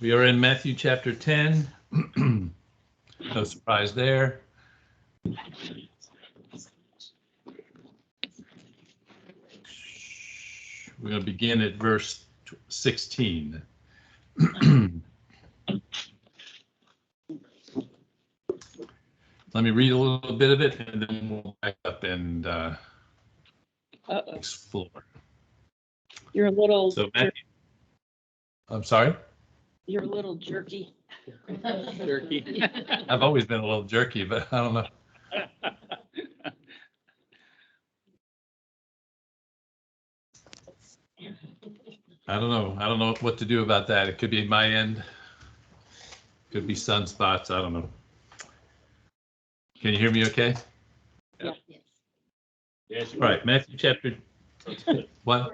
We are in Matthew chapter 10. No surprise there. We're going to begin at verse 16. Let me read a little bit of it, and then we'll back up and explore. You're a little. So, Matthew, I'm sorry? You're a little jerky. Jerky. I've always been a little jerky, but I don't know. I don't know. I don't know what to do about that. It could be my end. Could be sunspots. I don't know. Can you hear me okay? Yeah. Yes. All right, Matthew chapter. What?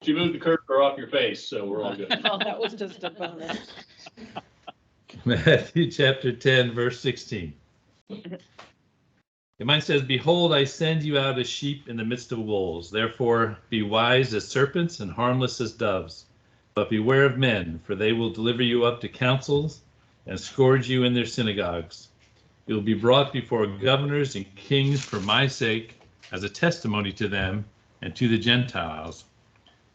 She moved the cursor off your face, so we're all good. Oh, that was just a bonus. Matthew chapter 10, verse 16. Mine says, "Behold, I send you out as sheep in the midst of wolves. Therefore, be wise as serpents and harmless as doves. But beware of men, for they will deliver you up to councils and scourge you in their synagogues. You will be brought before governors and kings for my sake, as a testimony to them and to the Gentiles.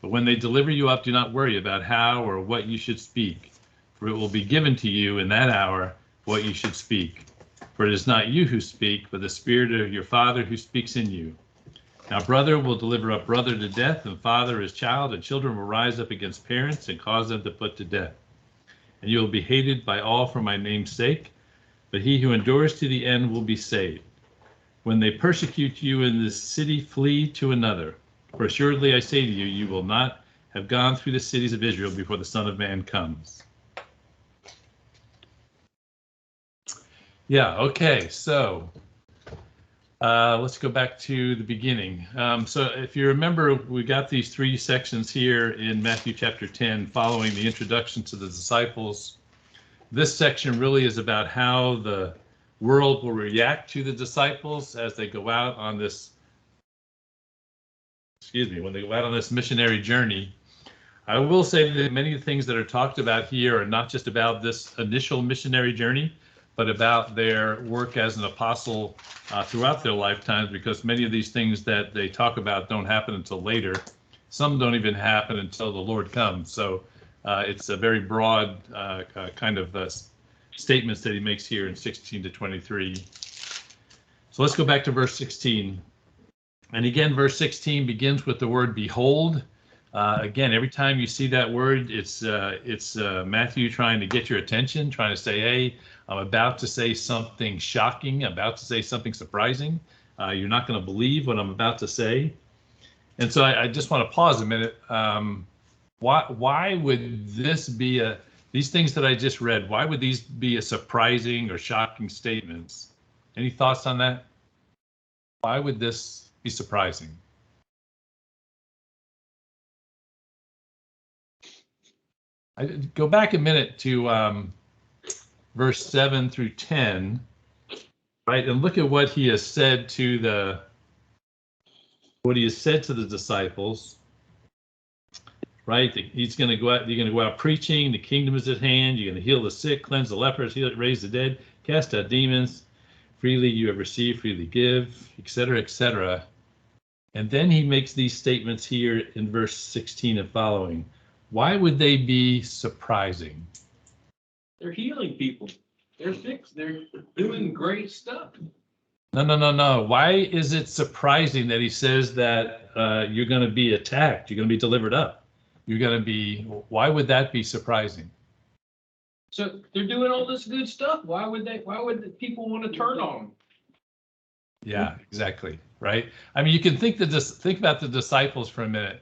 But when they deliver you up, do not worry about how or what you should speak, for it will be given to you in that hour what you should speak. For it is not you who speak, but the Spirit of your Father who speaks in you. Now brother will deliver up brother to death, and father his child, and children will rise up against parents and cause them to put to death. And you will be hated by all for my name's sake, but he who endures to the end will be saved. When they persecute you in this city, flee to another. For assuredly I say to you, you will not have gone through the cities of Israel before the Son of Man comes." Yeah, okay, so let's go back to the beginning. So if you remember, we got these three sections here in Matthew chapter 10 following the introduction to the disciples. This section really is about how the world will react to the disciples as they go out on this, when they go out on this missionary journey. I will say that many of the things that are talked about here are not just about this initial missionary journey, but about their work as an apostle throughout their lifetimes, because many of these things that they talk about don't happen until later. Some don't even happen until the Lord comes. So it's a very broad kind of statements that he makes here in 16 to 23. So let's go back to verse 16. And again, verse 16 begins with the word behold. Again, every time you see that word, it's Matthew trying to get your attention, trying to say, hey, I'm about to say something shocking, about to say something surprising. You're not going to believe what I'm about to say. And so I just want to pause a minute. Why would this be these things that I just read, why would these be a surprising or shocking statements? Any thoughts on that? Why would this be surprising? I go back a minute to verse 7 through 10, right? And look at what he has said to the disciples, right? He's going to go out, you're going to go out preaching, the kingdom is at hand, you're going to heal the sick, cleanse the lepers, raise the dead, cast out demons, freely you have received, freely give, etc., etc. And then he makes these statements here in verse 16 and following. Why would they be surprising? They're healing people. They're sick. They're doing great stuff. No. Why is it surprising that he says that you're going to be attacked, you're going to be delivered up? Why would that be surprising? So they're doing all this good stuff. Why would the people want to turn on them? Yeah, exactly. Right. I mean, you can think about the disciples for a minute.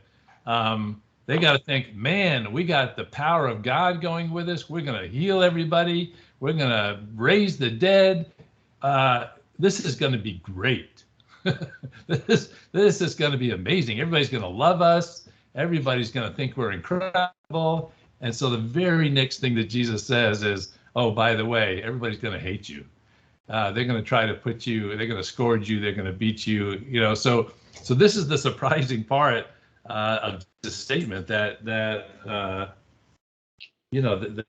They got to think, man, we got the power of God going with us. We're going to heal everybody. We're going to raise the dead. This is going to be great. This is going to be amazing. Everybody's going to love us. Everybody's going to think we're incredible. And so the very next thing that Jesus says is, oh, by the way, everybody's going to hate you. They're going to try to they're going to scourge you. They're going to beat you. So this is the surprising part of the statement that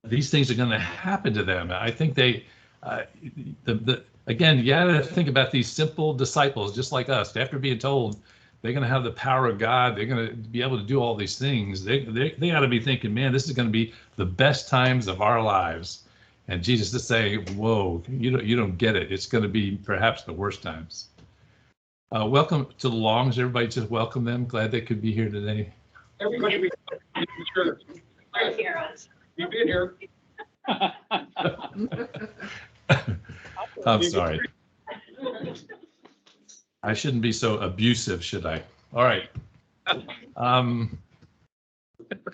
these things are going to happen to them. I think again, you got to think about these simple disciples, just like us. After being told they're going to have the power of God, they're going to be able to do all these things. They ought to be thinking, man, this is going to be the best times of our lives. And Jesus is saying, whoa, you don't get it. It's going to be perhaps the worst times. Welcome to the Longs. Everybody just welcome them. Glad they could be here today. Everybody, sure. You've been here. I'm sorry. I shouldn't be so abusive, should I? All right.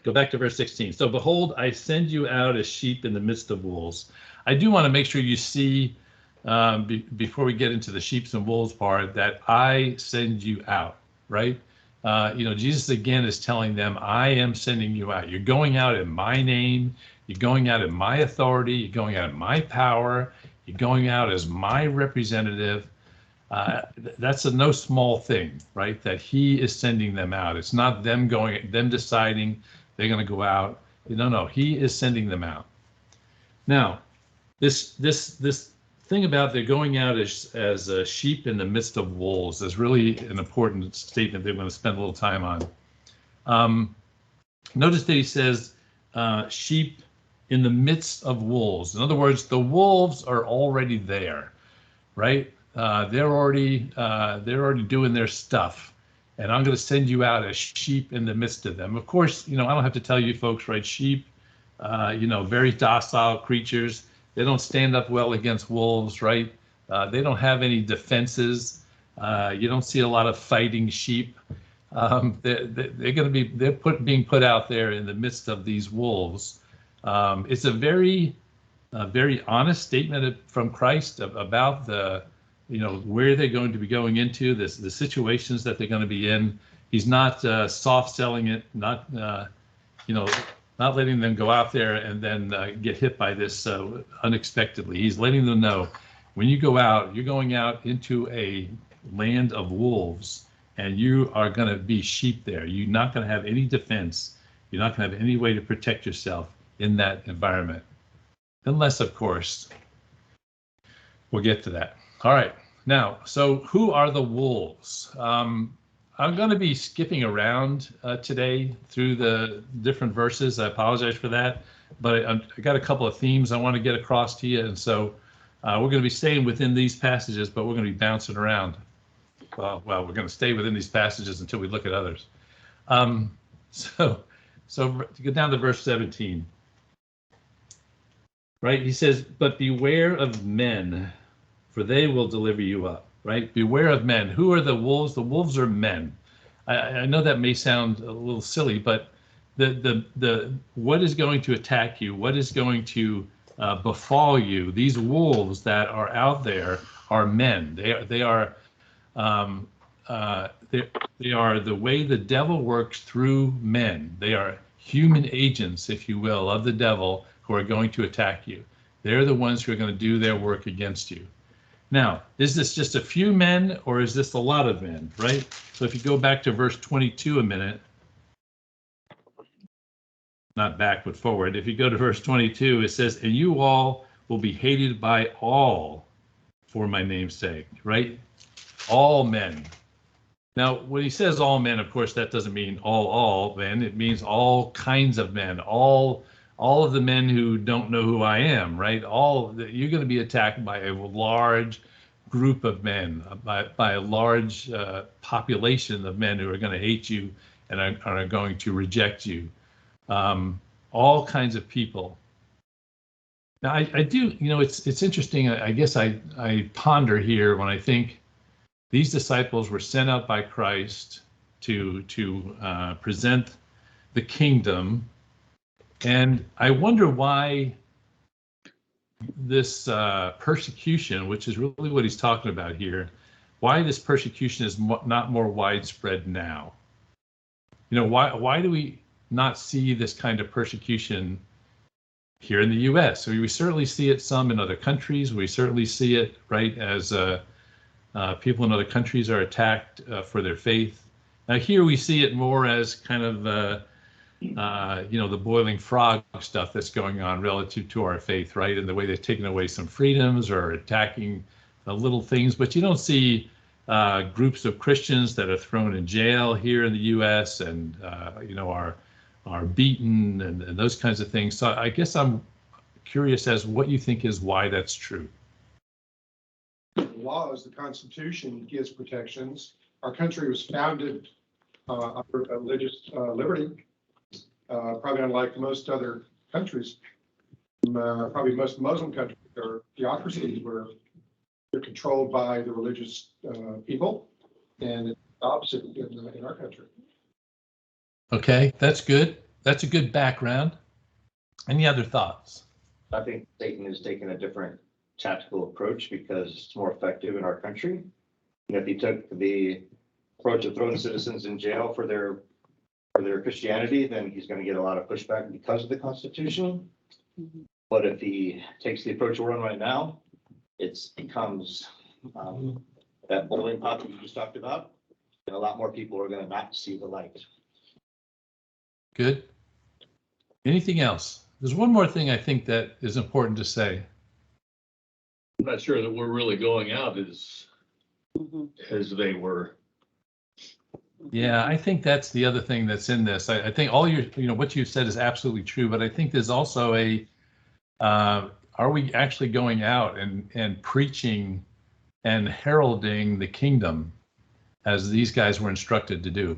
Go back to verse 16. So behold, I send you out as sheep in the midst of wolves. I do want to make sure you see, before we get into the sheep and wolves part, that I send you out, right? Jesus again is telling them, I am sending you out. You're going out in my name. You're going out in my authority. You're going out in my power. You're going out as my representative. That's no small thing, right? That he is sending them out. It's not them deciding they're going to go out. No, he is sending them out. Now, this thing about they're going out as sheep in the midst of wolves is really an important statement they're going to spend a little time on. Notice that he says sheep in the midst of wolves. In other words, the wolves are already there, right? They're already doing their stuff, and I'm going to send you out as sheep in the midst of them. Of course, I don't have to tell you folks, right? Sheep, very docile creatures. They don't stand up well against wolves, right? They don't have any defenses. You don't see a lot of fighting sheep. They're being put out there in the midst of these wolves. It's a very honest statement from Christ about where they're going to be going into, the situations that they're going to be in. He's not soft selling it, not letting them go out there and then get hit by this unexpectedly. He's letting them know, when you go out, you're going out into a land of wolves, and you are going to be sheep there. You're not going to have any defense. You're not going to have any way to protect yourself in that environment. Unless, of course, we'll get to that. All right. Now, so who are the wolves? I'm going to be skipping around today through the different verses. I apologize for that, but I got a couple of themes I want to get across to you. And so we're going to be staying within these passages, but we're going to be bouncing around. Well, we're going to stay within these passages until we look at others. So to get down to verse 17, right? He says, but beware of men, for they will deliver you up, right? Beware of men. Who are the wolves? The wolves are men. I know that may sound a little silly, but the what is going to attack you? What is going to befall you? These wolves that are out there are men. They are the way the devil works through men. They are human agents, if you will, of the devil who are going to attack you. They're the ones who are going to do their work against you. Now, is this just a few men, or is this a lot of men, right? So if you go back to verse 22 a minute, not back, but forward. If you go to verse 22, it says, and you all will be hated by all for my name's sake, right? All men. Now, when he says all men, of course, that doesn't mean all men. It means all kinds of men, all of the men who don't know who I am, right? You're going to be attacked by a large group of men, by a large population of men who are going to hate you and are going to reject you. All kinds of people. Now, I do, it's interesting. I guess I ponder here when I think these disciples were sent out by Christ to present the kingdom. And I wonder why this persecution, which is really what he's talking about here, why this persecution is not more widespread now. Why do we not see this kind of persecution here in the U.S.? So we certainly see it some in other countries. We certainly see it, right, as people in other countries are attacked for their faith. Now here we see it more as kind of the boiling frog stuff that's going on relative to our faith, right? And the way they've taken away some freedoms or attacking little things, but you don't see groups of Christians that are thrown in jail here in the U.S. and are beaten and those kinds of things. So I guess I'm curious as what you think is why that's true. The laws, the Constitution gives protections. Our country was founded under religious liberty, probably unlike most other countries. Probably most Muslim countries or theocracies where they're controlled by the religious people, and it's the opposite in our country. Okay, that's good. That's a good background. Any other thoughts? I think Satan has taken a different tactical approach because it's more effective in our country. And if he took the approach of throwing citizens in jail for their Christianity, then he's going to get a lot of pushback because of the Constitution. Mhm. But if he takes the approach we're on right now, it becomes that boiling pot that you just talked about, and a lot more people are going to not see the light. Good. Anything else? There's one more thing I think that is important to say. I'm not sure that we're really going out Mhm. as they were. Yeah, I think that's the other thing that's in this. I think all what you said is absolutely true, but I think there's also are we actually going out and preaching and heralding the kingdom as these guys were instructed to do?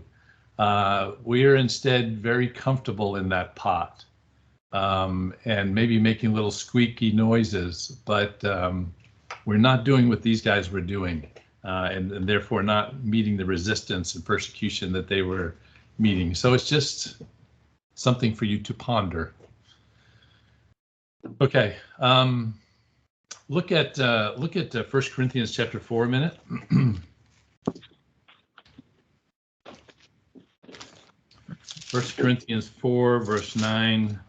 We are instead very comfortable in that pot and maybe making little squeaky noises, but we're not doing what these guys were doing. And therefore not meeting the resistance and persecution that they were meeting. So it's just something for you to ponder. Okay, look at 1 Corinthians chapter 4 a minute. 1 Corinthians 4 verse 9.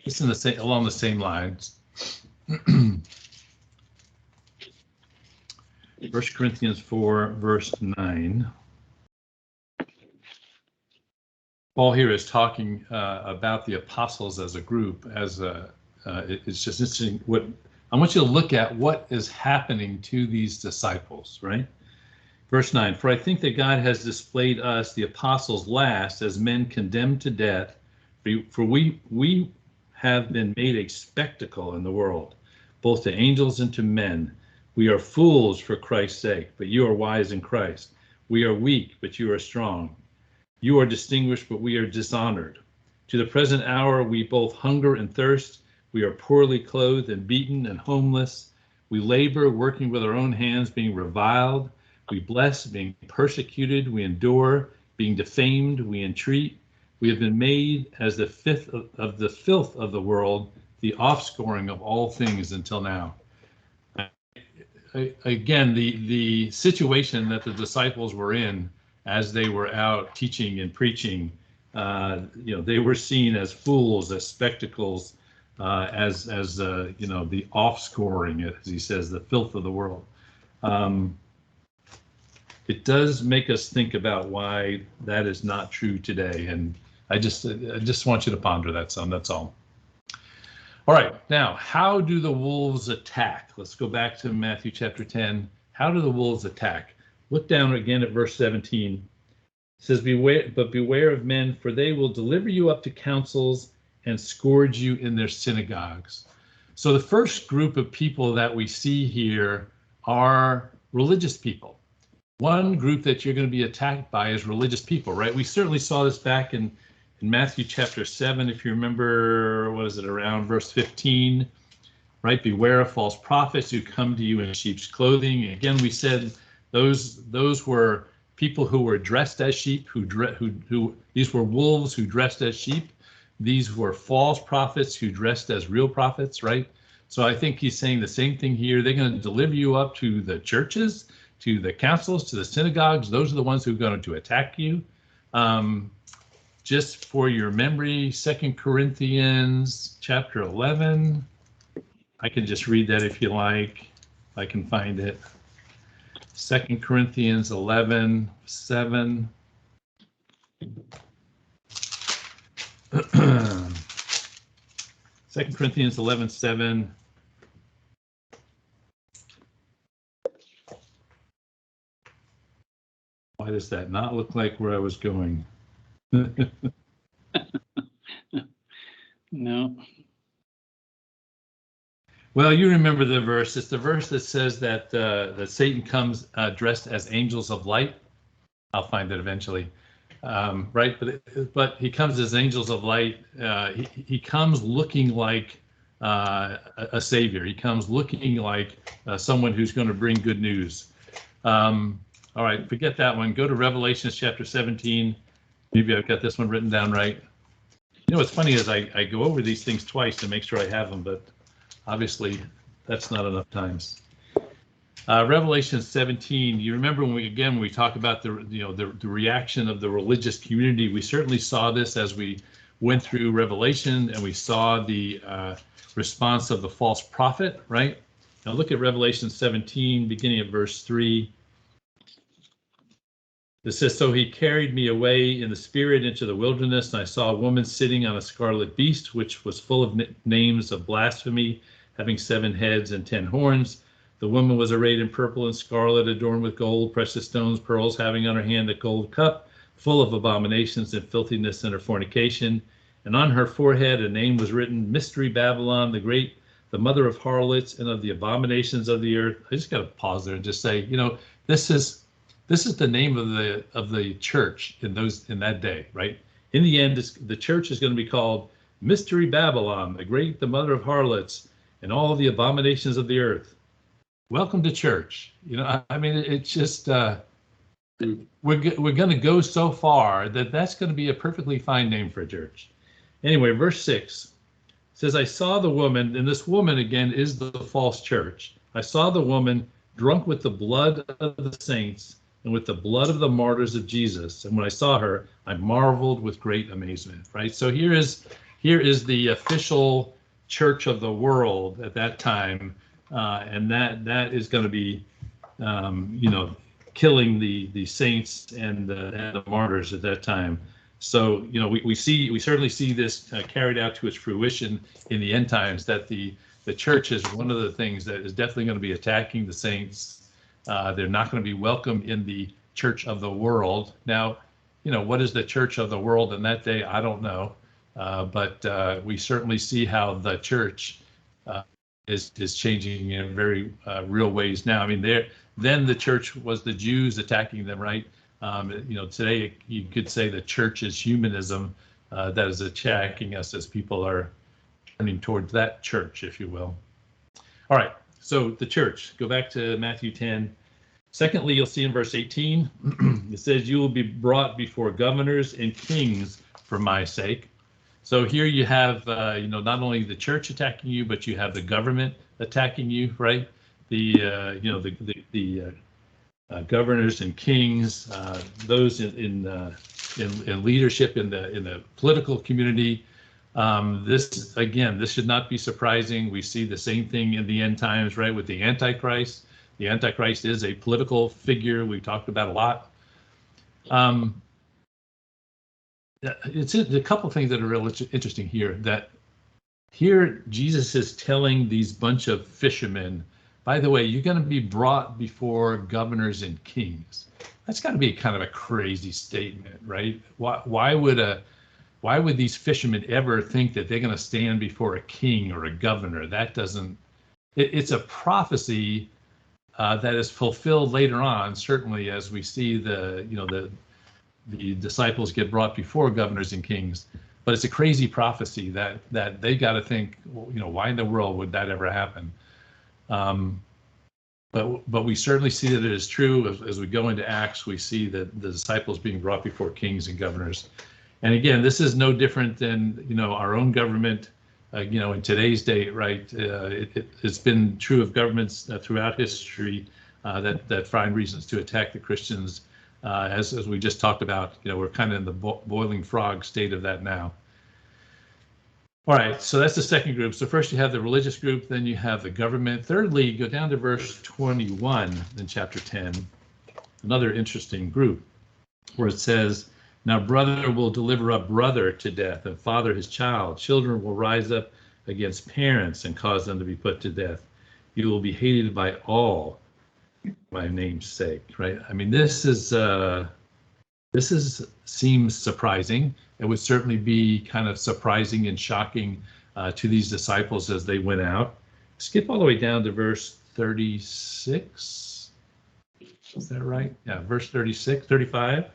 It's along the same lines. 1 Corinthians 4, verse 9. Paul here is talking about the apostles as a group. It's just interesting. I want you to look at what is happening to these disciples, right? Verse 9. For I think that God has displayed us, the apostles, last as men condemned to death. For we have been made a spectacle in the world, both to angels and to men. We are fools for Christ's sake, but you are wise in Christ. We are weak, but you are strong. You are distinguished, but we are dishonored. To the present hour, we both hunger and thirst. We are poorly clothed and beaten and homeless. We labor, working with our own hands, being reviled. We bless, being persecuted. We endure, being defamed. We entreat. We have been made as the fifth of the filth of the world, the offscoring of all things until now. Again, the situation that the disciples were in as they were out teaching and preaching, they were seen as fools, as spectacles, as the offscoring, as he says, the filth of the world. It does make us think about why that is not true today, and I just want you to ponder that some. That's all. All right, now, how do the wolves attack? Let's go back to Matthew chapter 10. How do the wolves attack? Look down again at verse 17. It says, beware of men, for they will deliver you up to councils and scourge you in their synagogues. So the first group of people that we see here are religious people. One group that you're going to be attacked by is religious people, right? We certainly saw this back in Matthew chapter 7, if you remember, around verse 15, right? Beware of false prophets who come to you in sheep's clothing. Again, we said those were people who were dressed as sheep, these were wolves who dressed as sheep. These were false prophets who dressed as real prophets, right? So I think he's saying the same thing here. They're going to deliver you up to the churches, to the councils, to the synagogues. Those are the ones who are going to attack you. Just for your memory, 2 Corinthians chapter 11. I can just read that if you like, if I can find it. 2 Corinthians 11:7. 2 Corinthians 11:7. Why does that not look like where I was going? No. Well, you remember the verse. It's the verse that says that that Satan comes dressed as angels of light. I'll find it eventually, right? But he comes as angels of light. He comes looking like a savior. He comes looking like someone who's going to bring good news. All right, forget that one. Go to Revelation chapter 17. Maybe I've got this one written down right. You know what's funny is I go over these things twice to make sure I have them, but obviously that's not enough times. Revelation 17. You remember when we talk about the reaction of the religious community. We certainly saw this as we went through Revelation, and we saw the response of the false prophet. Right now, look at Revelation 17, beginning at verse 3. It says, "So he carried me away in the spirit into the wilderness, and I saw a woman sitting on a scarlet beast, which was full of names of blasphemy, having 7 heads and 10 horns. The woman was arrayed in purple and scarlet, adorned with gold, precious stones, pearls, having on her hand a gold cup full of abominations and filthiness and her fornication. And on her forehead a name was written, Mystery Babylon, the Great, the mother of harlots and of the abominations of the earth." I just got to pause there and just say, this is the name of the church in that day, right? In the end, the church is going to be called Mystery Babylon, the Great, the mother of harlots, and all the abominations of the earth. Welcome to church. I mean, it's just we're going to go so far that's going to be a perfectly fine name for a church. Anyway, verse 6 says, "I saw the woman," and this woman again is the false church. "I saw the woman drunk with the blood of the saints and with the blood of the martyrs of Jesus. And when I saw her, I marveled with great amazement." Right. So here is the official church of the world at that time, and that is going to be, killing the saints and the martyrs at that time. So we certainly see this carried out to its fruition in the end times. That the church is one of the things that is definitely going to be attacking the saints. They're not going to be welcome in the church of the world. Now, what is the church of the world in that day? I don't know. But we certainly see how the church is changing in very real ways now. I mean, then the church was the Jews attacking them, right? Today you could say the church is humanism that is attacking us as people are turning towards that church, if you will. All right. So the church, go back to Matthew 10. Secondly, you'll see in verse 18, it says, "You will be brought before governors and kings for my sake." So here you have, not only the church attacking you, but you have the government attacking you, right? The governors and kings, those in leadership in the political community. This should not be surprising. We see the same thing in the end times, right, with the Antichrist. The Antichrist is a political figure we've talked about a lot. It's a couple things that are real interesting here. That here Jesus is telling these bunch of fishermen, by the way, you're going to be brought before governors and kings. That's got to be kind of a crazy statement, right? Why would these fishermen ever think that they're going to stand before a king or a governor? That doesn't. It's a prophecy that is fulfilled later on. Certainly, as we see the disciples get brought before governors and kings. But it's a crazy prophecy that they got to think, why in the world would that ever happen? But we certainly see that it is true. As we go into Acts, we see that the disciples being brought before kings and governors. And again, this is no different than our own government. In today's day, right? It's been true of governments throughout history that find reasons to attack the Christians. As we just talked about, we're kind of in the boiling frog state of that now. All right, so that's the second group. So first you have the religious group, then you have the government. Thirdly, go down to verse 21 in chapter 10, another interesting group, where it says, Now brother will deliver up brother to death, and father his child. Children will rise up against parents and cause them to be put to death. You will be hated by all for my name's sake. Right? I mean, this seems surprising. It would certainly be kind of surprising and shocking to these disciples as they went out. Skip all the way down to verse 36. Is that right? Yeah, verse 36, 35.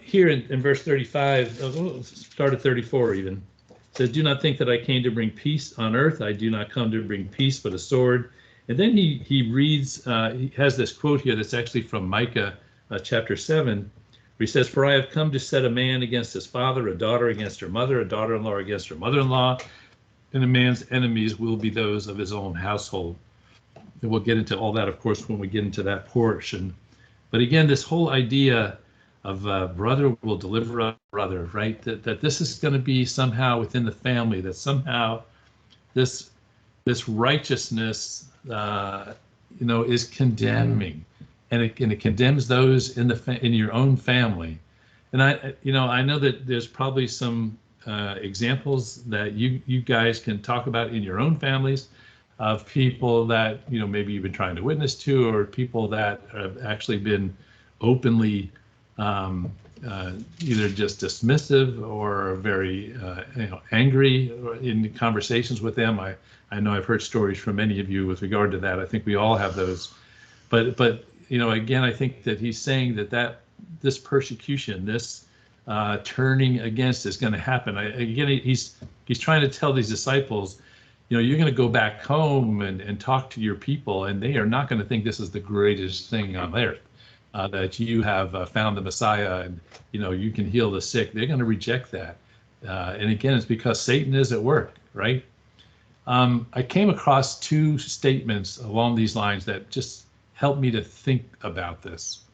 Here in verse 35, start at 34 even. It says, do not think that I came to bring peace on earth. I do not come to bring peace, but a sword. And then he reads, he has this quote here that's actually from Micah chapter 7, where he says, for I have come to set a man against his father, a daughter against her mother, a daughter-in-law against her mother-in-law, and a man's enemies will be those of his own household. And we'll get into all that, of course, when we get into that portion. But again, this whole idea of brother will deliver up brother, right? That this is going to be somehow within the family, that somehow this righteousness, is condemning, and it condemns those in your own family. And I know that there's probably some examples that you guys can talk about in your own families of people that maybe you've been trying to witness to, or people that have actually been openly either just dismissive or very angry in conversations with them. I know I've heard stories from many of you with regard to that. I think we all have those, but again, I think that he's saying that this persecution, this turning against is going to happen. Again, he's trying to tell these disciples, you're going to go back home and talk to your people, and they are not going to think this is the greatest thing on earth, that you have found the Messiah and you can heal the sick. They're going to reject that, and again, it's because Satan is at work, right? I came across two statements along these lines that just helped me to think about this.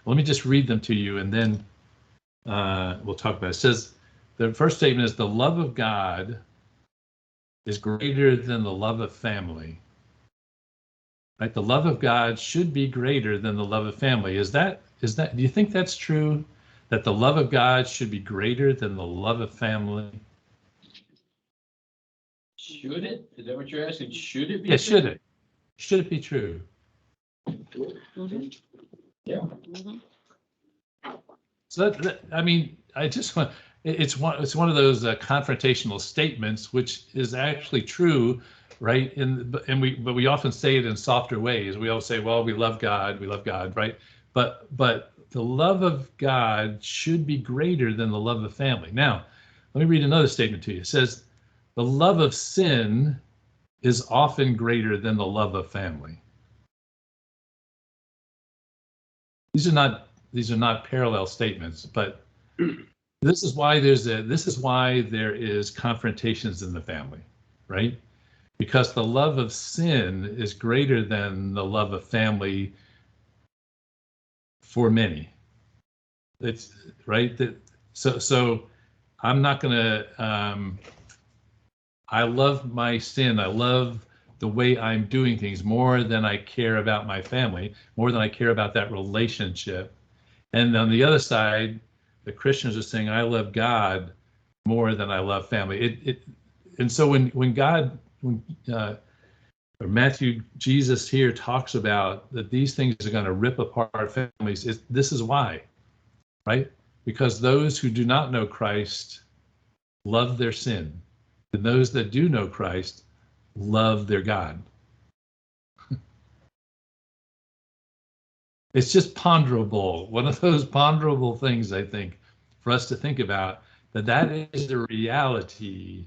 Let me just read them to you, and then we'll talk about it. It says, the first statement is, the love of God is greater than the love of family. Right? The love of God should be greater than the love of family. Is that, do you think that's true? That the love of God should be greater than the love of family? Should it? Is that what you're asking? Should it be? Yeah, should it? Should it be true? Mhm. Yeah. Mhm. So I mean, I just want, it's one of those confrontational statements, which is actually true, right? But we often say it in softer ways. We always say, well, we love God, right? But the love of God should be greater than the love of family. Now, let me read another statement to you. It says, the love of sin is often greater than the love of family. These are not parallel statements, but this is why there is confrontations in the family, right? Because the love of sin is greater than the love of family for many. It's right that so I'm not gonna I love my sin. I love the way I'm doing things more than I care about my family, more than I care about that relationship. And on the other side, the Christians are saying, I love God more than I love family. And so when Matthew, Jesus here talks about that these things are going to rip apart families, this is why, right? Because those who do not know Christ love their sin, and those that do know Christ love their God. It's just ponderable, one of those ponderable things, I think, for us to think about, that is the reality.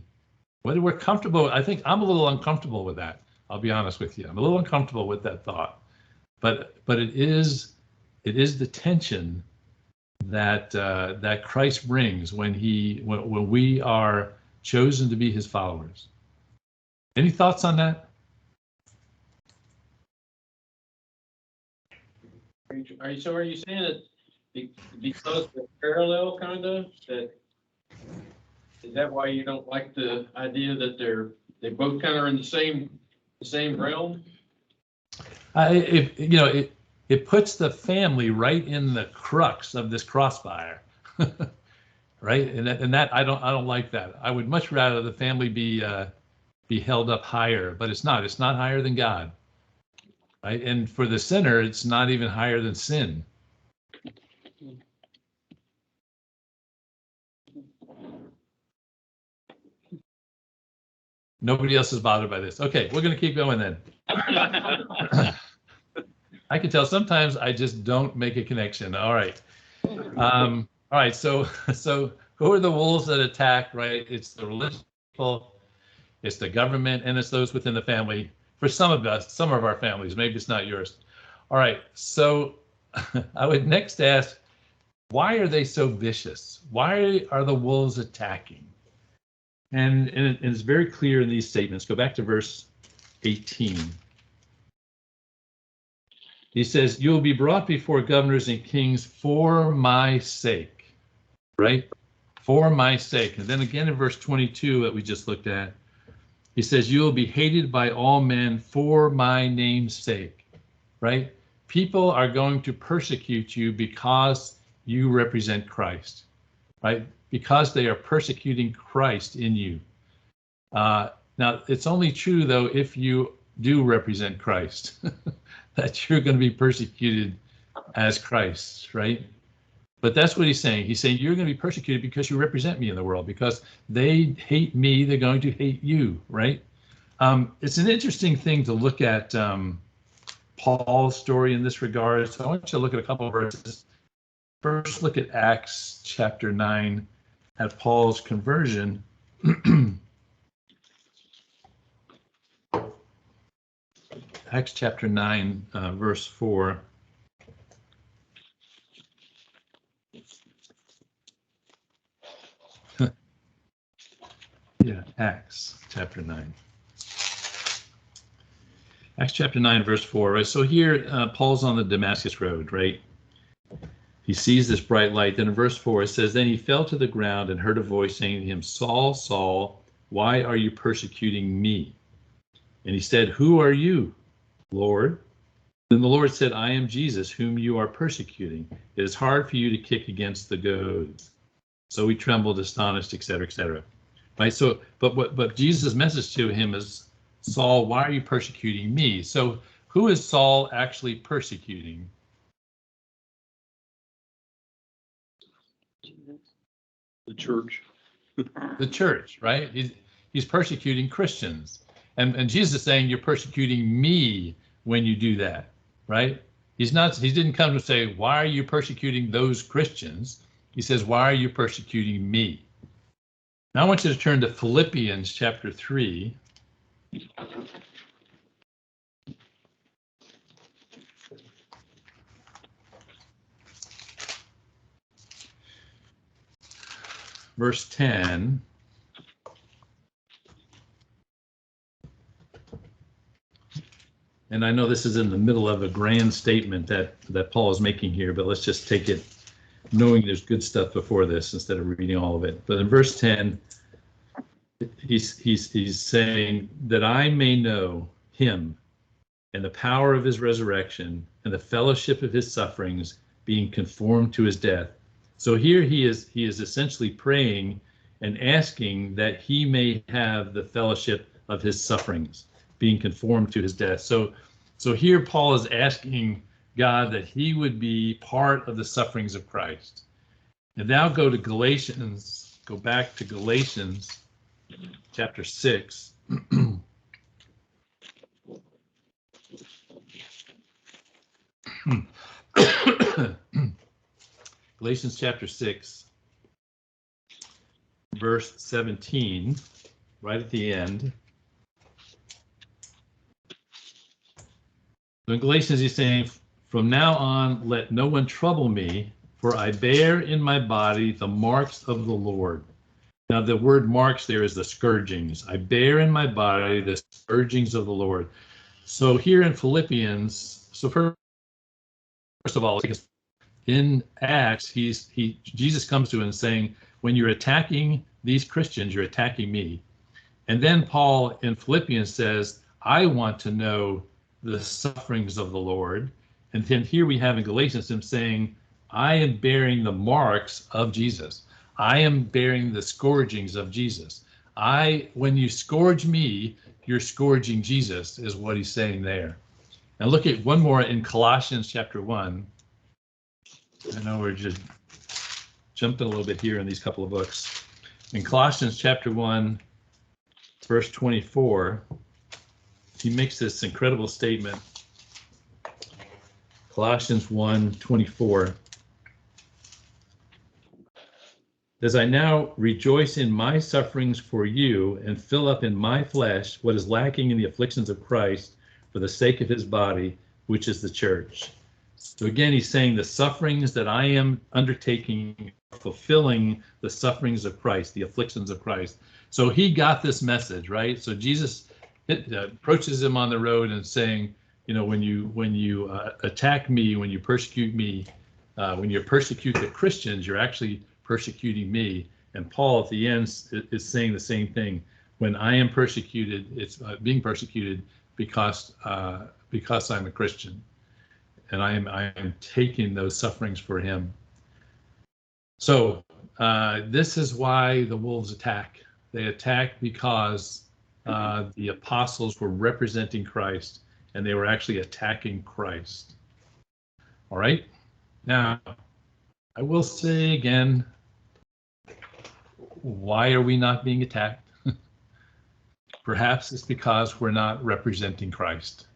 Whether we're comfortable, I think I'm a little uncomfortable with that. I'll be honest with you. I'm a little uncomfortable with that thought. But it is the tension that that Christ brings when we are chosen to be his followers. Any thoughts on that? Are you saying that because they're parallel, kind of, that is that why you don't like the idea that they both kind of are in the same realm? it puts the family right in the crux of this crossfire, right? And that I don't like that. I would much rather the family be held up higher, but it's not. It's not higher than God, right? And for the sinner, it's not even higher than sin. Nobody else is bothered by this. Okay, we're going to keep going then. I can tell sometimes I just don't make a connection. All right. All right. So who are the wolves that attack, right? It's the religious people, it's the government, and it's those within the family. For some of us, some of our families, maybe it's not yours. All right. So I would next ask, why are they so vicious? Why are the wolves attacking? And it's very clear in these statements. Go back to verse 18. He says, you will be brought before governors and kings for my sake, right? For my sake. And then again in verse 22 that we just looked at, he says, you will be hated by all men for my name's sake, right? People are going to persecute you because you represent Christ, right? Because they are persecuting Christ in you. Now, it's only true, though, if you do represent Christ, that you're going to be persecuted as Christ, right? But that's what he's saying. He's saying you're going to be persecuted because you represent me in the world, because they hate me, they're going to hate you, right? It's an interesting thing to look at Paul's story in this regard. So I want you to look at a couple of verses. First, look at Acts chapter 9 at Paul's conversion. Acts chapter 9, verse 4. Yeah, Acts chapter 9. Acts chapter 9, verse 4. Right? So here, Paul's on the Damascus road, right? He sees this bright light. Then in verse 4, it says, then he fell to the ground and heard a voice saying to him, Saul, Saul, why are you persecuting me? And he said, who are you, Lord? Then the Lord said, I am Jesus, whom you are persecuting. It is hard for you to kick against the goads. So he trembled, astonished, etc., etc. Right? So, but Jesus' message to him is, Saul, why are you persecuting me? So who is Saul actually persecuting? The church. The church, right? He's persecuting Christians. And Jesus is saying, you're persecuting me when you do that, right? He didn't come to say, why are you persecuting those Christians? He says, why are you persecuting me? Now I want you to turn to Philippians chapter 3. Verse 10. And I know this is in the middle of a grand statement that Paul is making here, but let's just take it knowing there's good stuff before this instead of reading all of it. But in verse 10, he's saying that I may know him and the power of his resurrection and the fellowship of his sufferings, being conformed to his death. So here he is essentially praying and asking that he may have the fellowship of his sufferings, being conformed to his death. So here Paul is asking God that he would be part of the sufferings of Christ. And now go back to Galatians chapter 6. Galatians chapter 6, verse 17, right at the end. So in Galatians, he's saying, from now on, let no one trouble me, for I bear in my body the marks of the Lord. Now, the word marks there is the scourgings. I bear in my body the scourgings of the Lord. So here in Philippians, so first of all, in Acts, Jesus comes to him saying, when you're attacking these Christians, you're attacking me. And then Paul in Philippians says, I want to know the sufferings of the Lord. And then here we have in Galatians him saying, I am bearing the marks of Jesus. I am bearing the scourgings of Jesus. When you scourge me, you're scourging Jesus, is what he's saying there. And look at one more in Colossians chapter 1. I know we're just jumping a little bit here in these couple of books. In Colossians chapter 1, verse 24, he makes this incredible statement. Colossians 1:24. As I now rejoice in my sufferings for you and fill up in my flesh what is lacking in the afflictions of Christ for the sake of his body, which is the church. So again, he's saying the sufferings that I am undertaking, fulfilling the sufferings of Christ, the afflictions of Christ. So he got this message, right? So Jesus approaches him on the road and saying, when you attack me, when you persecute me, when you persecute the Christians, you're actually persecuting me. And Paul at the end is saying the same thing. When I am persecuted, it's being persecuted because I'm a Christian, and I am taking those sufferings for him. So this is why the wolves attack. They attack because the apostles were representing Christ, and they were actually attacking Christ. All right. Now, I will say again, why are we not being attacked? Perhaps it's because we're not representing Christ.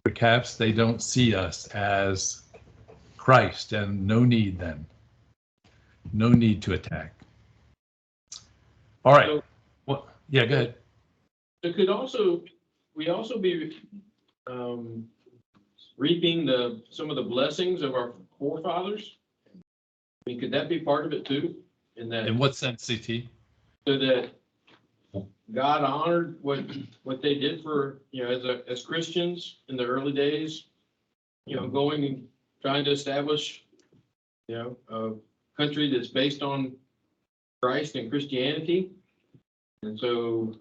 Perhaps they don't see us as Christ, and no need then. No need to attack. All right. So, Well, yeah, go ahead. it could also, we also be reaping some of the blessings of our forefathers. I mean, could that be part of it too? In what sense, CT? So that God honored what they did for, as Christians in the early days, going and trying to establish, a country that's based on Christ and Christianity. And so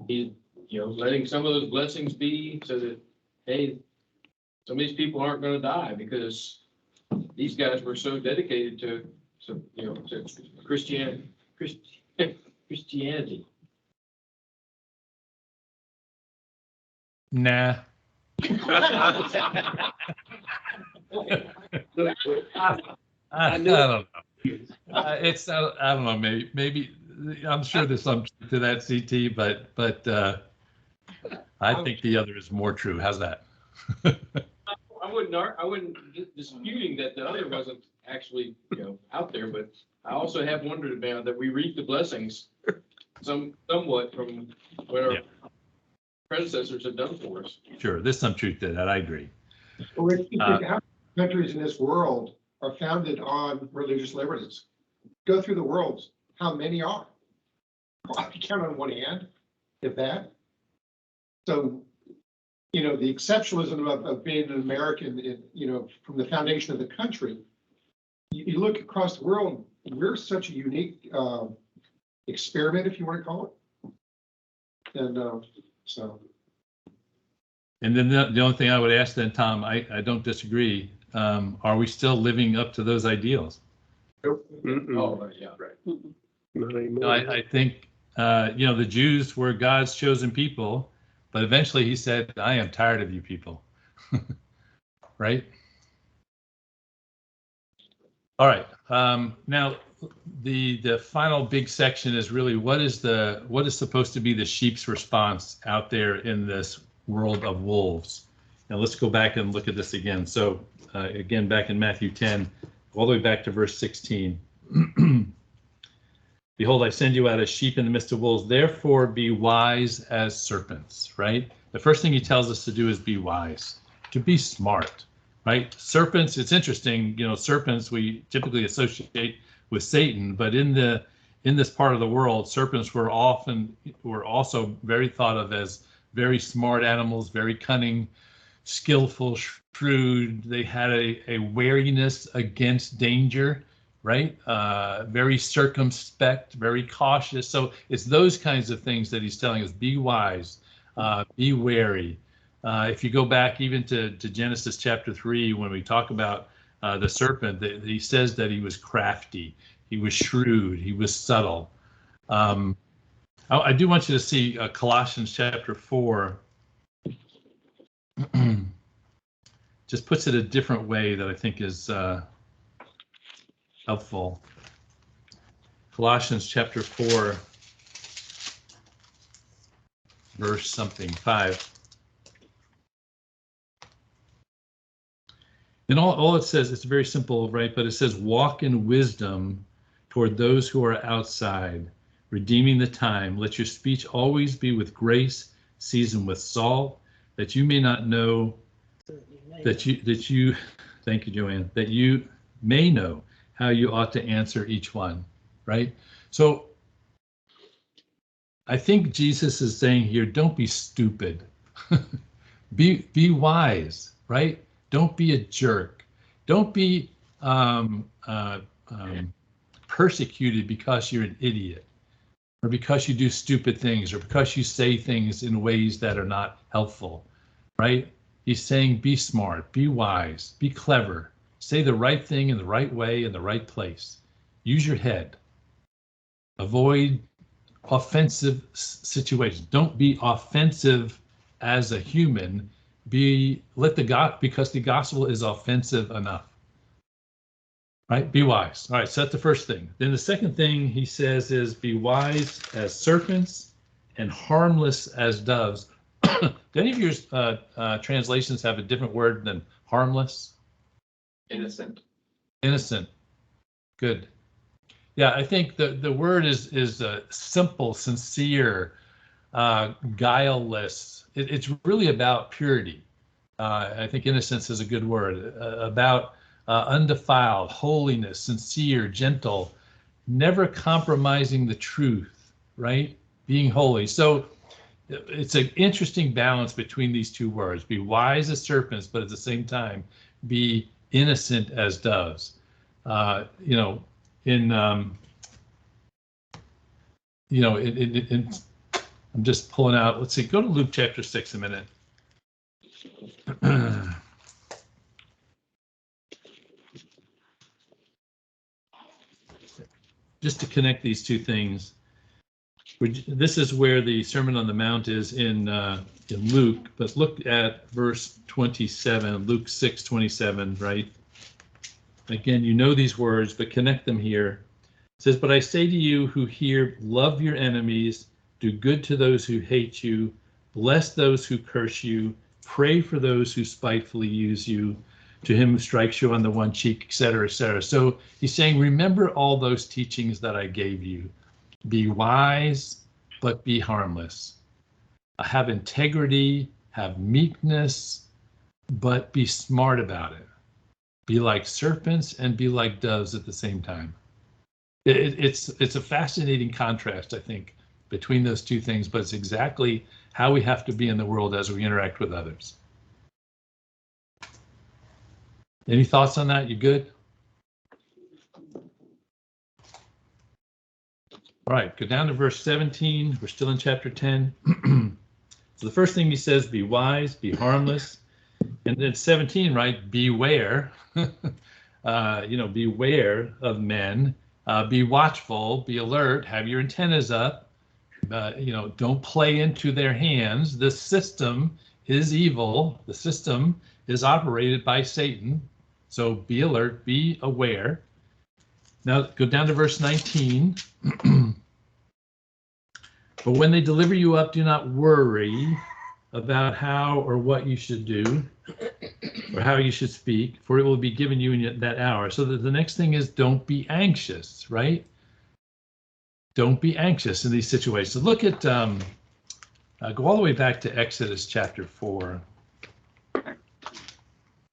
he's, letting some of those blessings be so that, hey, some of these people aren't going to die because these guys were so dedicated to Christianity. Nah. I don't know. I don't know. Maybe I'm sure there's some truth to that, CT, but I think the other is more true. How's that? I wouldn't disputing that the other wasn't actually, out there, but I also have wondered about that we reap the blessings somewhat from what our predecessors have done for us. Sure, there's some truth to that. I agree. How many countries in this world are founded on religious liberties? Go through the world. How many are? I can count on one hand, if that. So, the exceptionalism of being an American, from the foundation of the country, you look across the world, we're such a unique experiment, if you want to call it. And so. And then the only thing I would ask then, Tom, I don't disagree. Are we still living up to those ideals? Nope. Oh, yeah. Mm-mm. Not anymore. No, I think, the Jews were God's chosen people, but eventually he said, I am tired of you people. Right? All right. Now, the final big section is really what is supposed to be the sheep's response out there in this world of wolves. Now let's go back and look at this again. So again, back in Matthew 10, all the way back to verse 16. Behold, I send you out as sheep in the midst of wolves. Therefore, be wise as serpents, right? The first thing he tells us to do is be wise, to be smart, right? Serpents, it's interesting, serpents we typically associate with Satan, but in this part of the world, serpents were also very thought of as very smart animals, very cunning, skillful, shrewd. They had a wariness against danger, right? Very circumspect, very cautious. So it's those kinds of things that he's telling us: be wise, be wary, If you go back even to Genesis chapter 3, when we talk about the serpent, he says that he was crafty, he was shrewd, he was subtle. I do want you to see Colossians chapter 4. Just puts it a different way that I think is helpful. Colossians chapter 4, verse something, 5. And all it says, it's very simple, right? But it says, walk in wisdom toward those who are outside, redeeming the time. Let your speech always be with grace, seasoned with salt, that you may not know that you thank you, Joanne, that you may know how you ought to answer each one, right? So I think Jesus is saying here, don't be stupid. Be wise, right? Don't be a jerk. Don't be persecuted because you're an idiot, or because you do stupid things, or because you say things in ways that are not helpful, right? He's saying be smart, be wise, be clever, say the right thing in the right way in the right place. Use your head. Avoid offensive situations. Don't be offensive as a human. Because the gospel is offensive enough. Right? Be wise. All right, so that's the first thing. Then the second thing he says is be wise as serpents and harmless as doves. Do any of your translations have a different word than harmless? Innocent. Innocent. Good. Yeah, I think the word is simple, sincere, guileless. It's really about purity. I think innocence is a good word. About undefiled, holiness, sincere, gentle, never compromising the truth, right? Being holy. So it's an interesting balance between these two words. Be wise as serpents, but at the same time, be innocent as doves. In I'm just pulling out, let's see, go to Luke chapter 6 a minute. Just to connect these two things. This is where the Sermon on the Mount is in Luke, but look at verse 27, Luke 6:27, right? Again, you know these words, but connect them here. It says, but I say to you who hear, love your enemies, do good to those who hate you, bless those who curse you, pray for those who spitefully use you, to him who strikes you on the one cheek, etc., etc. So he's saying, remember all those teachings that I gave you. Be wise, but be harmless. Have integrity, have meekness, but be smart about it. Be like serpents and be like doves at the same time. It's a fascinating contrast, I think, between those two things, but it's exactly how we have to be in the world as we interact with others. Any thoughts on that? You good? All right, go down to verse 17. We're still in chapter 10. So the first thing he says, be wise, be harmless. And then 17, right, beware. Beware of men. Be watchful, be alert, have your antennas up. Don't play into their hands. The system is evil. The system is operated by Satan. So be alert, be aware. Now go down to verse 19. But when they deliver you up, do not worry about how or what you should do or how you should speak, for it will be given you in that hour. So that the next thing is don't be anxious, right? Don't be anxious in these situations. Look at, go all the way back to Exodus chapter 4.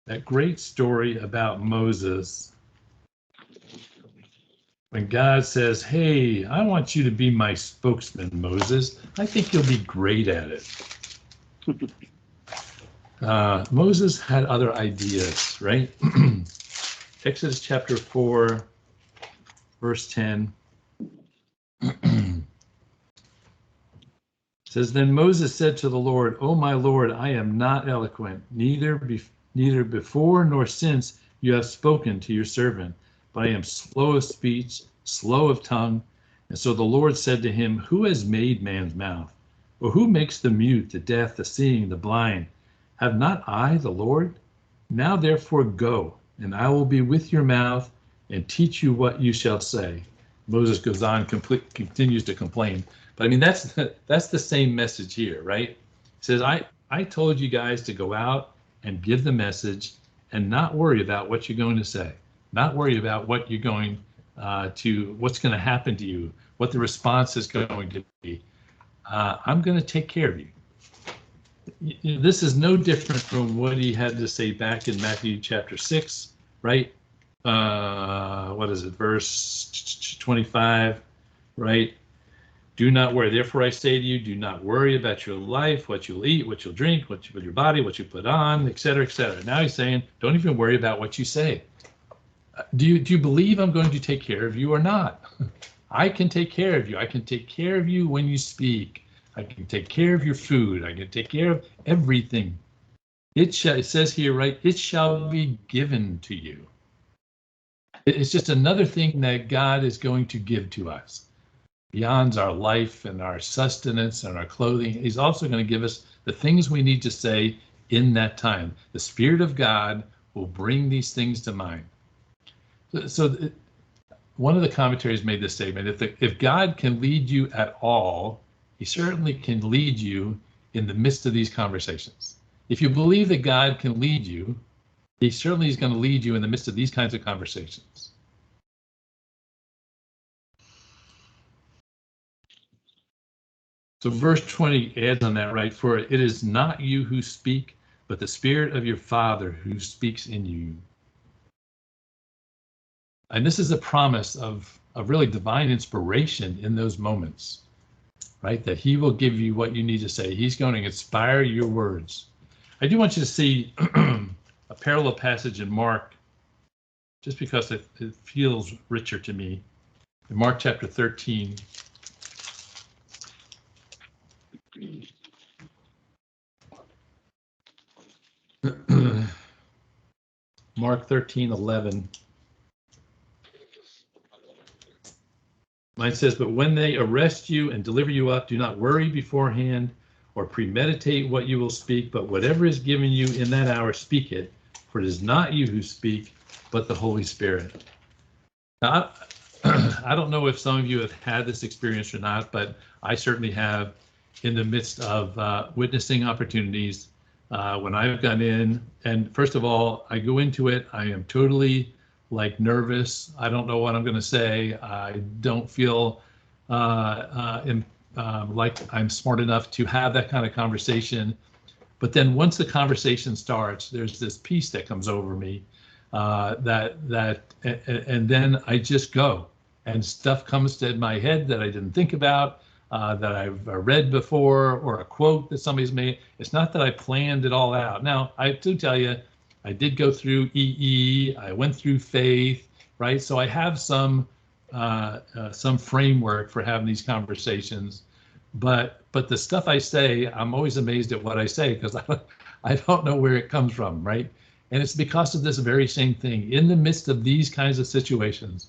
That great story about Moses. When God says, hey, I want you to be my spokesman, Moses. I think you'll be great at it. Moses had other ideas, right? Exodus chapter 4, verse 10. It says, then Moses said to the Lord, "O my Lord, I am not eloquent, neither before nor since you have spoken to your servant, but I am slow of speech, slow of tongue." And so the Lord said to him, "Who has made man's mouth? Or who makes the mute, the deaf, the seeing, the blind? Have not I the Lord? Now therefore go, and I will be with your mouth and teach you what you shall say." Moses goes on, continues to complain. But I mean, that's the same message here, right? It says, I told you guys to go out and give the message and not worry about what you're going to say, not worry about what you're going what's going to happen to you, what the response is going to be. I'm going to take care of you. This is no different from what he had to say back in Matthew chapter 6, right? What is it, verse 25, right? Do not worry. Therefore, I say to you, do not worry about your life, what you'll eat, what you'll drink, what you put your body, what you put on, et cetera, et cetera. Now he's saying, don't even worry about what you say. Do you believe I'm going to take care of you or not? I can take care of you. I can take care of you when you speak. I can take care of your food. I can take care of everything. It says here, right? It shall be given to you. It's just another thing that God is going to give to us. Beyond our life and our sustenance and our clothing, he's also going to give us the things we need to say in that time. The Spirit of God will bring these things to mind. So one of the commentaries made this statement: if God can lead you at all, he certainly can lead you in the midst of these conversations. If you believe that God can lead you, he certainly is going to lead you in the midst of these kinds of conversations. So verse 20 adds on that, right? For it is not you who speak, but the Spirit of your Father who speaks in you. And this is a promise of really divine inspiration in those moments, right? That he will give you what you need to say. He's going to inspire your words. I do want you to see a parallel passage in Mark, just because it feels richer to me. In Mark chapter 13. Mark 13:11. Mine says, "But when they arrest you and deliver you up, do not worry beforehand or premeditate what you will speak, but whatever is given you in that hour, speak it, for it is not you who speak, but the Holy Spirit." Now, I don't know if some of you have had this experience or not, but I certainly have, in the midst of witnessing opportunities, when I've gone in, and first of all, I go into it, I am totally nervous. I don't know what I'm going to say. I don't feel like I'm smart enough to have that kind of conversation. But then once the conversation starts, there's this peace that comes over me, and then I just go, and stuff comes to my head that I didn't think about, that I've read before, or a quote that somebody's made. It's not that I planned it all out. Now, I do tell you, I did go through EE, I went through faith, right? So I have some framework for having these conversations, but the stuff I say, I'm always amazed at what I say, because I don't know where it comes from, right? And it's because of this very same thing. In the midst of these kinds of situations,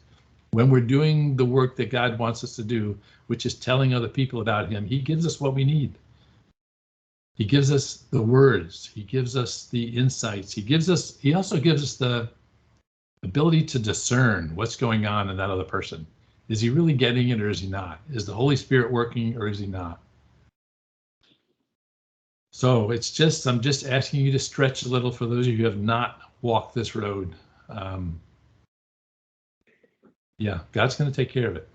when we're doing the work that God wants us to do, which is telling other people about him, he gives us what we need. He gives us the words, he gives us the insights, he also gives us the ability to discern what's going on in that other person. Is he really getting it, or is he not? Is the Holy Spirit working, or is he not? So I'm just asking you to stretch a little for those of you who have not walked this road. Yeah, God's going to take care of it.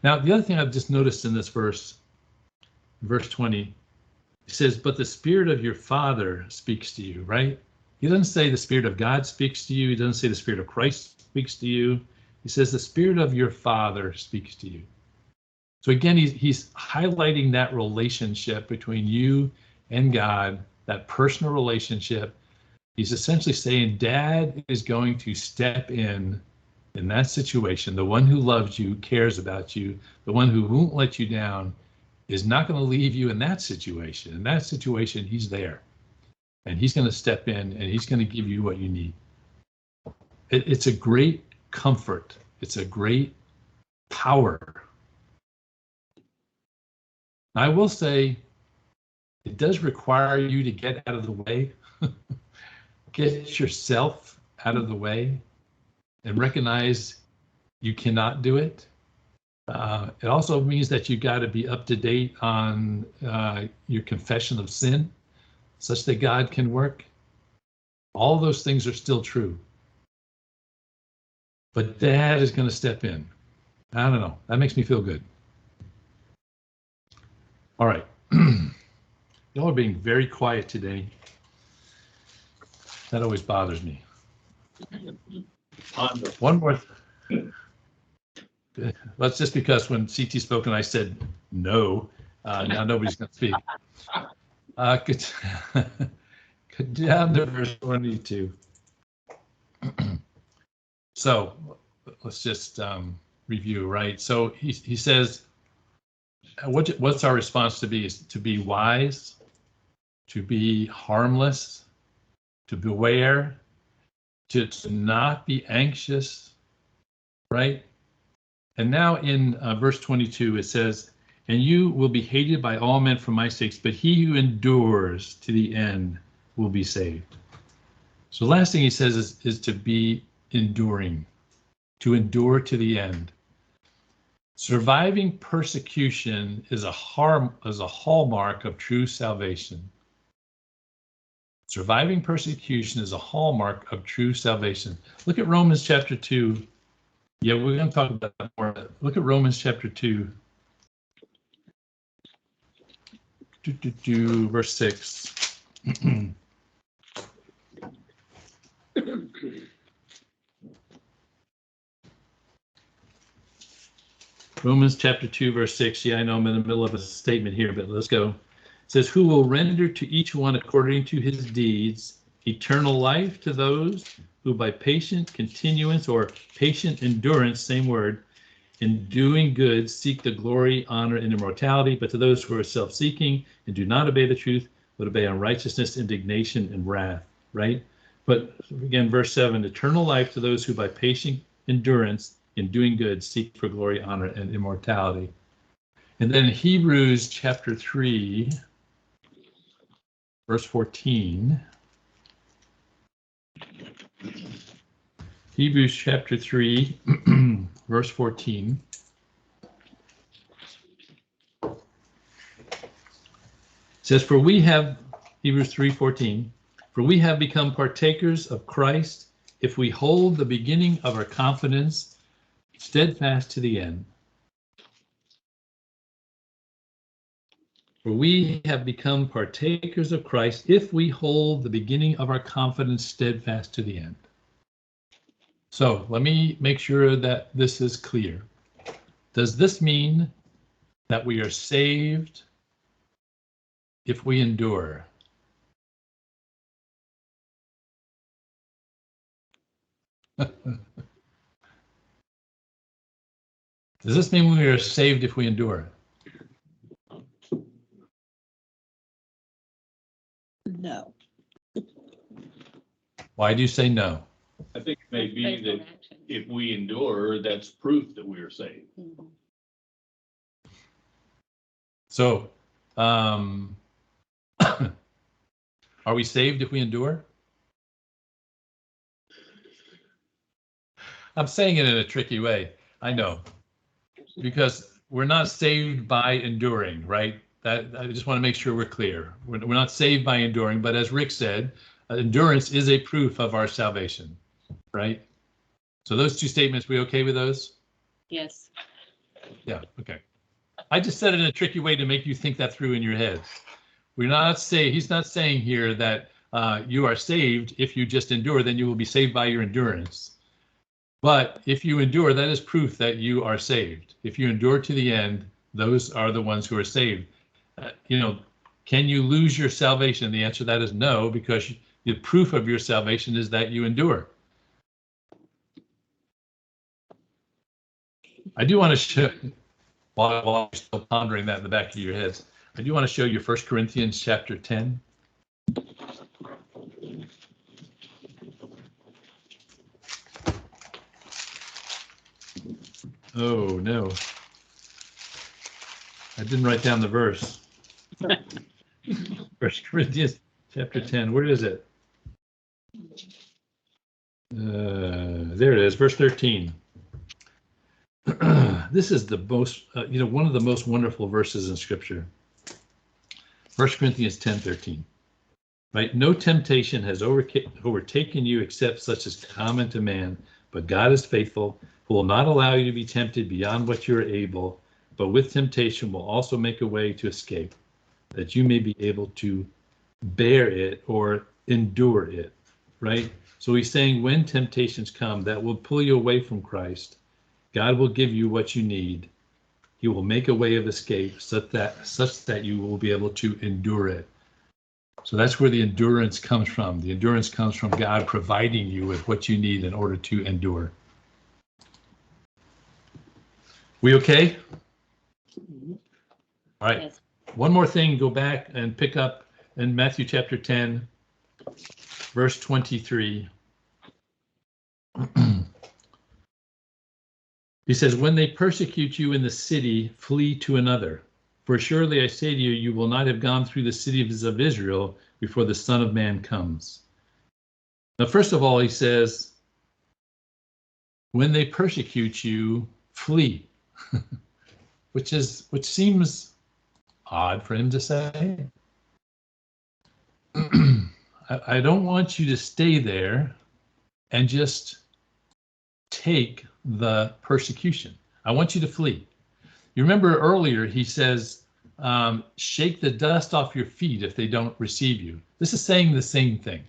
Now, the other thing I've just noticed in this verse 20, it says, "But the Spirit of your Father speaks to you," right? He doesn't say the Spirit of God speaks to you. He doesn't say the Spirit of Christ speaks to you. He says the Spirit of your Father speaks to you. So again, he's highlighting that relationship between you and God, that personal relationship. He's essentially saying Dad is going to step in that situation, the one who loves you, cares about you, the one who won't let you down. is not going to leave you in that situation. In that situation, he's there. And he's going to step in and he's going to give you what you need. It's a great comfort. It's a great power. I will say it does require you to get out of the way, get yourself out of the way, and recognize you cannot do it. It also means that you got to be up to date on your confession of sin, such that God can work. All those things are still true. But Dad is going to step in. I don't know. That makes me feel good. All right. Y'all are being very quiet today. That always bothers me. One more. That's just because when CT spoke and I said no, now nobody's going to speak. Get down to verse 22. So let's just review, right? So he says, what's our response to be? Is to be wise, to be harmless, to beware, to not be anxious, right? And now in verse 22, it says, and you will be hated by all men for my sakes, but he who endures to the end will be saved. So the last thing he says is to be enduring, to endure to the end. Surviving persecution is a hallmark of true salvation. Surviving persecution is a hallmark of true salvation. Look at Romans chapter 2. Yeah, we're going to talk about that more. Look at Romans chapter 2. Verse 6. Romans chapter 2, verse 6. Yeah, I know I'm in the middle of a statement here, but let's go. It says, who will render to each one according to his deeds eternal life to those who by patient continuance or patient endurance, same word, in doing good seek the glory, honor, and immortality, but to those who are self-seeking and do not obey the truth, but obey unrighteousness, indignation, and wrath, right? But again, verse 7, eternal life to those who by patient endurance in doing good seek for glory, honor, and immortality. And then Hebrews chapter 3, verse 14. Hebrews chapter 3, verse 14. Says, for we have, Hebrews 3:14, for we have become partakers of Christ if we hold the beginning of our confidence steadfast to the end. For we have become partakers of Christ if we hold the beginning of our confidence steadfast to the end. So let me make sure that this is clear. Does this mean that we are saved if we endure? Does this mean we are saved if we endure? No. Why do you say no? I think it may be that if we endure, that's proof that we are saved. Mhm. So, are we saved if we endure? I'm saying it in a tricky way. I know, because we're not saved by enduring, right? That I just want to make sure we're clear. We're not saved by enduring, but as Rick said, endurance is a proof of our salvation, right? So those two statements, we okay with those? Yes. Yeah, okay. I just said it in a tricky way to make you think that through in your head. He's not saying here that you are saved if you just endure, then you will be saved by your endurance. But if you endure, that is proof that you are saved. If you endure to the end, those are the ones who are saved. Can you lose your salvation? The answer to that is no, because the proof of your salvation is that you endure. I do want to show. while you're still pondering that in the back of your heads, I do want to show you 1 Corinthians chapter 10. Oh, no. I didn't write down the verse. 1 Corinthians chapter 10, where is it? There it is, verse 13. This is the most, one of the most wonderful verses in Scripture. 1 Corinthians 10:13. Right? No temptation has overtaken you except such as common to man, but God is faithful, who will not allow you to be tempted beyond what you are able, but with temptation will also make a way to escape, that you may be able to bear it or endure it. Right? So he's saying when temptations come that will pull you away from Christ, God will give you what you need. He will make a way of escape such that you will be able to endure it. So that's where the endurance comes from. The endurance comes from God providing you with what you need in order to endure. We okay? All right. Yes. One more thing, go back and pick up in Matthew chapter 10, verse 23. He says, when they persecute you in the city, flee to another. For surely I say to you, you will not have gone through the cities of Israel before the Son of Man comes. Now, first of all, he says, when they persecute you, flee, which seems odd for him to say. I don't want you to stay there and just take the persecution. I want you to flee. You remember earlier he says, shake the dust off your feet if they don't receive you. This is saying the same thing.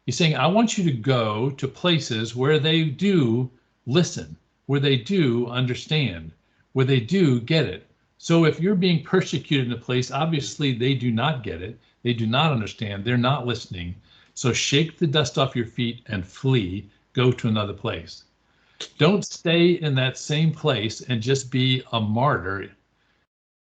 He's saying, I want you to go to places where they do listen, where they do understand, where they do get it. So if you're being persecuted in a place, obviously they do not get it. They do not understand. They're not listening. So shake the dust off your feet and flee. Go to another place. Don't stay in that same place and just be a martyr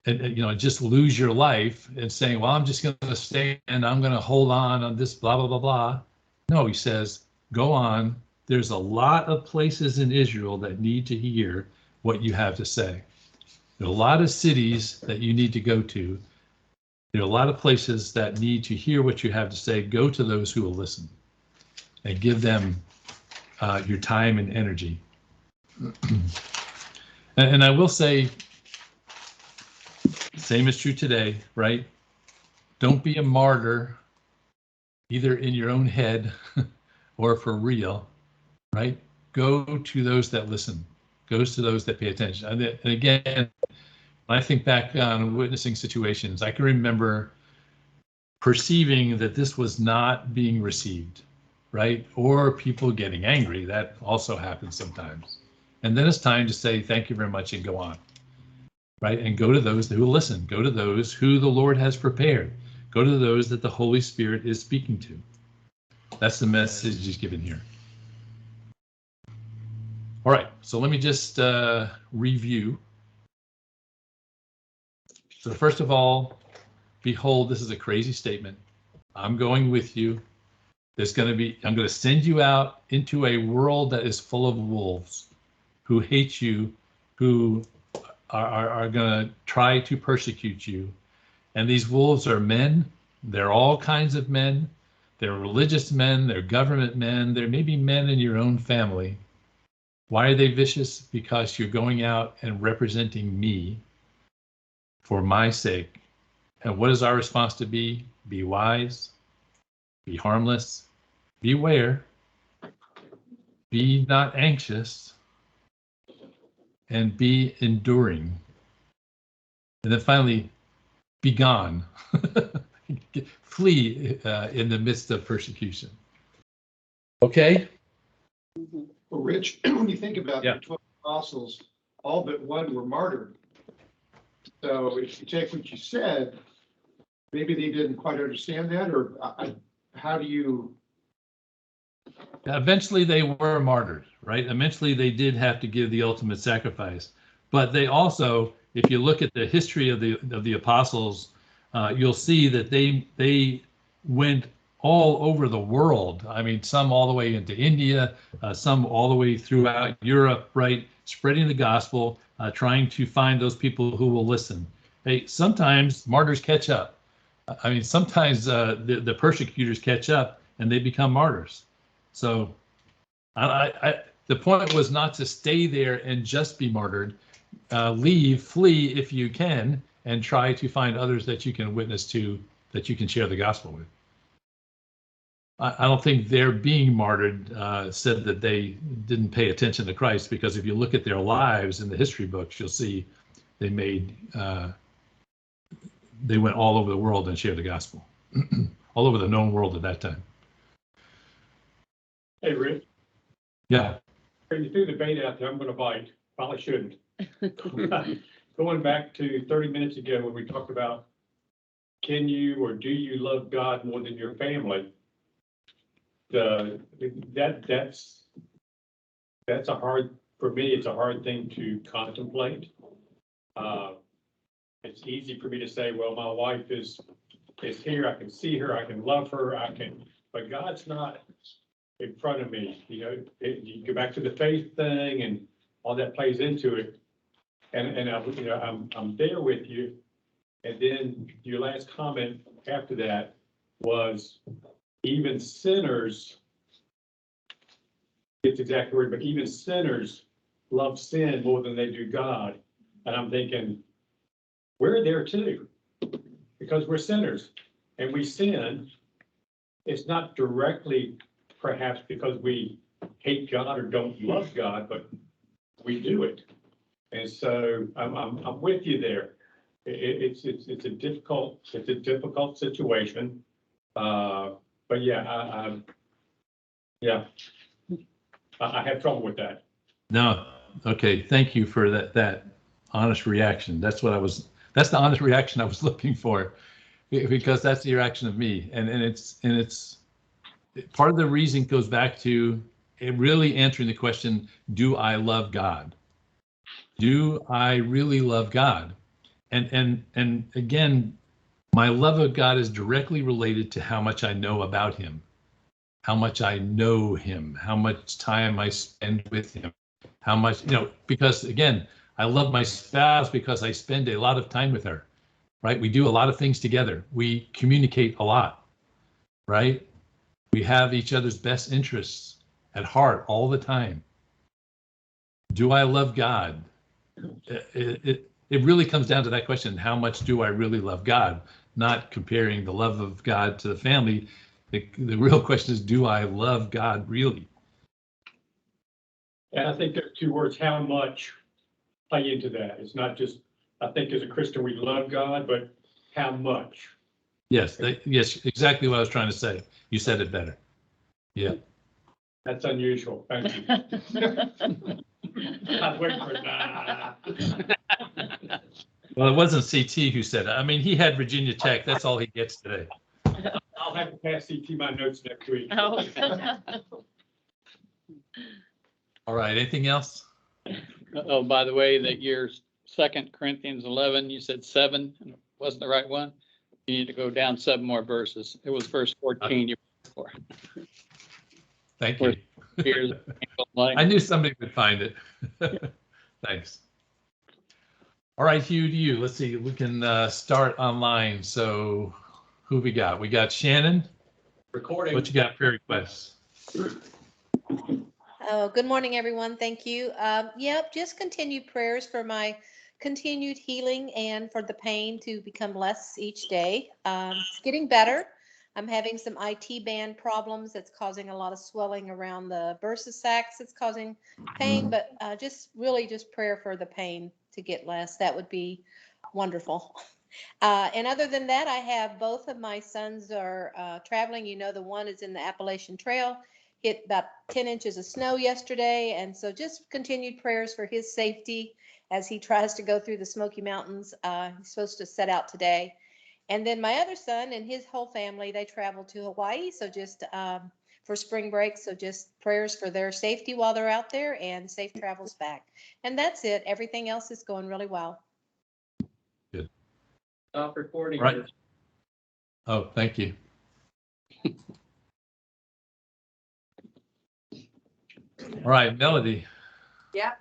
and just lose your life and saying, well, I'm just going to stay and I'm going to hold on this blah, blah, blah, blah. No, he says, go on. There's a lot of places in Israel that need to hear what you have to say. There are a lot of cities that you need to go to. There are a lot of places that need to hear what you have to say. Go to those who will listen and give them your time and energy. And I will say, same is true today, right? Don't be a martyr, either in your own head or for real, right? Go to those that listen. Go to those that pay attention. And again, when I think back on witnessing situations, I can remember perceiving that this was not being received, right? Or people getting angry. That also happens sometimes. And then it's time to say, thank you very much and go on, right? And go to those who will listen. Go to those who the Lord has prepared. Go to those that the Holy Spirit is speaking to. That's the message he's given here. All right, so let me just review. So first of all, behold, this is a crazy statement. I'm going with you. I'm going to send you out into a world that is full of wolves who hate you, who are going to try to persecute you. And these wolves are men. They're all kinds of men. They're religious men. They're government men. There may be men in your own family. Why are they vicious? Because you're going out and representing me for my sake. And what is our response to be? Be wise, be harmless, beware, be not anxious, and be enduring. And then finally, be gone. Flee in the midst of persecution. Okay? Well, Rich, when you think about Yeah. the 12 apostles, all but one were martyred. So if you take what you said, maybe they didn't quite understand that, or how do you? Eventually they were martyred, right? Eventually they did have to give the ultimate sacrifice, but they also if you look at the history of the apostles, you'll see that they went all over the world. I mean, some all the way into India, some all the way throughout Europe, right? Spreading the gospel, trying to find those people who will listen. Hey, sometimes martyrs catch up. I mean, sometimes the persecutors catch up and they become martyrs. So the point was not to stay there and just be martyred. Flee if you can, and try to find others that you can witness to, that you can share the gospel with. I don't think their being martyred said that they didn't pay attention to Christ, because if you look at their lives in the history books, you'll see they went all over the world and shared the gospel, all over the known world at that time. Hey, Rick, Yeah. you threw the bait out there, I'm gonna bite. Probably shouldn't. Going back to 30 minutes ago when we talked about, can you or do you love God more than your family? That's a hard, for me, it's a hard thing to contemplate. It's easy for me to say, well, my wife is here, I can see her, I can love her, but God's not in front of me. You know, you go back to the faith thing and all that plays into it. And I'm there with you. And then your last comment after that was, even sinners, it's exactly word, but even sinners love sin more than they do God. And I'm thinking, we're there too, because we're sinners and we sin. It's not directly perhaps because we hate God or don't love God, but we do it. And so I'm with you there. It's a difficult situation. But yeah, I have trouble with that. No. Okay. Thank you for that honest reaction. That's the honest reaction I was looking for, because that's the reaction of me. And it's part of the reason goes back to it really answering the question, do I love God? Do I really love God? And again, my love of God is directly related to how much I know about him, how much I know him, how much time I spend with him, how much, because again, I love my spouse because I spend a lot of time with her, right? We do a lot of things together. We communicate a lot, right? We have each other's best interests at heart all the time. Do I love God? It really comes down to that question: how much do I really love God? Not comparing the love of God to the family. The real question is, do I love God really? And I think there are two words, how much, play into that. It's not just, I think as a Christian, we love God, but how much? Yes, yes, exactly what I was trying to say. You said it better. Yeah. That's unusual. Thank you. I'm waiting for that. Well, it wasn't CT who said it. I mean, he had Virginia Tech. That's all he gets today. I'll have to pass CT my notes next week. Oh. All right. Anything else? Oh, by the way, that year 2 Corinthians 11, you said 7, and it wasn't the right one. You need to go down 7 more verses. It was verse 14 you were for. Thank you. I knew somebody would find it. Thanks. All right, Hugh, to you. Let's see. We can start online. So who we got? We got Shannon. Recording. What you got? Prayer requests. Oh, good morning, everyone. Thank you. Yep, just continued prayers for my continued healing and for the pain to become less each day. It's getting better. I'm having some IT band problems that's causing a lot of swelling around the bursa sacs. It's causing pain, but just prayer for the pain to get less. That would be wonderful. And other than that, I have both of my sons are traveling. You know, the one is in the Appalachian Trail, hit about 10 inches of snow yesterday. And so just continued prayers for his safety as he tries to go through the Smoky Mountains. He's supposed to set out today. And then my other son and his whole family, they traveled to Hawaii. So just for spring break. So just prayers for their safety while they're out there and safe travels back. And that's it. Everything else is going really well. Stop recording. Right. Oh, thank you. All right, Melody. Yeah.